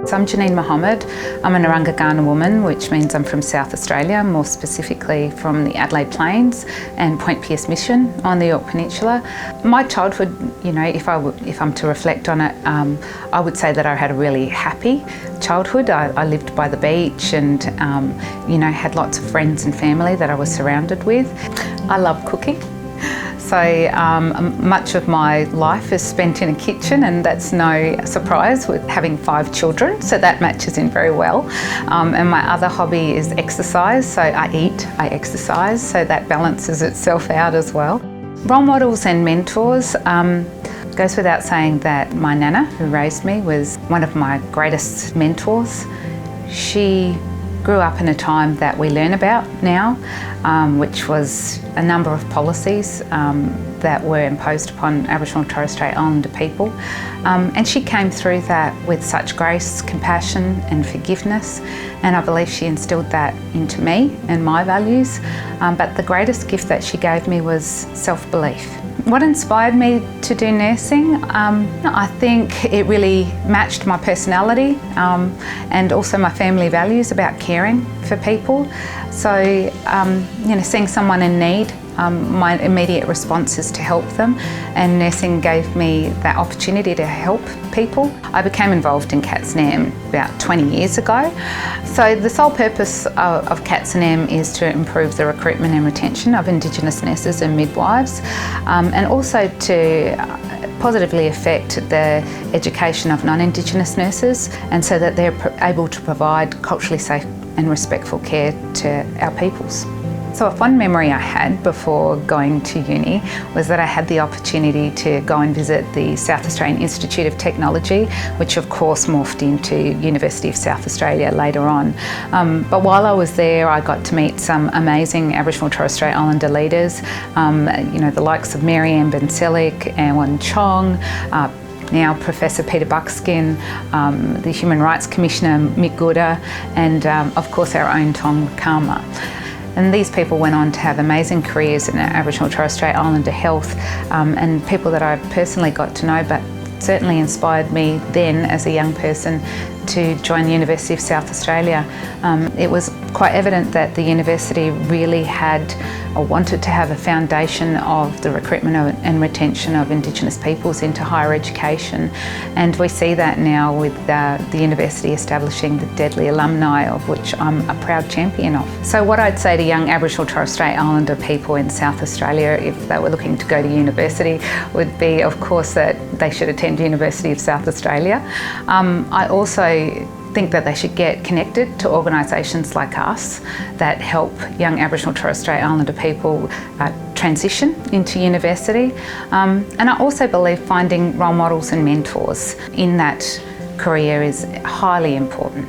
So I'm Janine Mohamed. I'm an Ghana woman, which means I'm from South Australia, more specifically from the Adelaide Plains and Point Pearce Mission on the Yorke Peninsula. My childhood, if I'm to reflect on it, I would say that I had a really happy childhood. I lived by the beach and, had lots of friends and family that I was surrounded with. I love cooking. So much of my life is spent in a kitchen, and that's no surprise with having 5 children, so that matches in very well. And my other hobby is exercise, so I eat, I exercise, so that balances itself out as well. Role models and mentors, goes without saying that my nana, who raised me, was one of my greatest mentors. She grew up in a time that we learn about now, which was a number of policies that were imposed upon Aboriginal and Torres Strait Islander people. And she came through that with such grace, compassion and forgiveness, and I believe she instilled that into me and my values. But the greatest gift that she gave me was self-belief. What inspired me to do nursing? I think it really matched my personality and also my family values about caring for people. So, seeing someone in need, my immediate response is to help them, and nursing gave me that opportunity to help people. I became involved in CATS-NAM about 20 years ago. So the sole purpose of CATS-NAM is to improve the recruitment and retention of Indigenous nurses and midwives, and also to positively affect the education of non-Indigenous nurses, and so that they're able to provide culturally safe and respectful care to our peoples. So a fond memory I had before going to uni was that I had the opportunity to go and visit the South Australian Institute of Technology, which of course morphed into University of South Australia later on. But while I was there, I got to meet some amazing Aboriginal and Torres Strait Islander leaders, the likes of Mary Ann Ben-Selick, Anwan Chong, now Professor Peter Buckskin, the Human Rights Commissioner Mick Gooda, and of course our own Tong Kama. And these people went on to have amazing careers in Aboriginal and Torres Strait Islander health, and people that I personally got to know, but certainly inspired me then as a young person to join the University of South Australia. It was quite evident that the university really had or wanted to have a foundation of the recruitment and retention of Indigenous peoples into higher education, and we see that now with the university establishing the deadly alumni, of which I'm a proud champion of. So what I'd say to young Aboriginal and Torres Strait Islander people in South Australia if they were looking to go to university would be, of course, that they should attend University of South Australia. I also think that they should get connected to organisations like us that help young Aboriginal and Torres Strait Islander people transition into university. And I also believe finding role models and mentors in that career is highly important.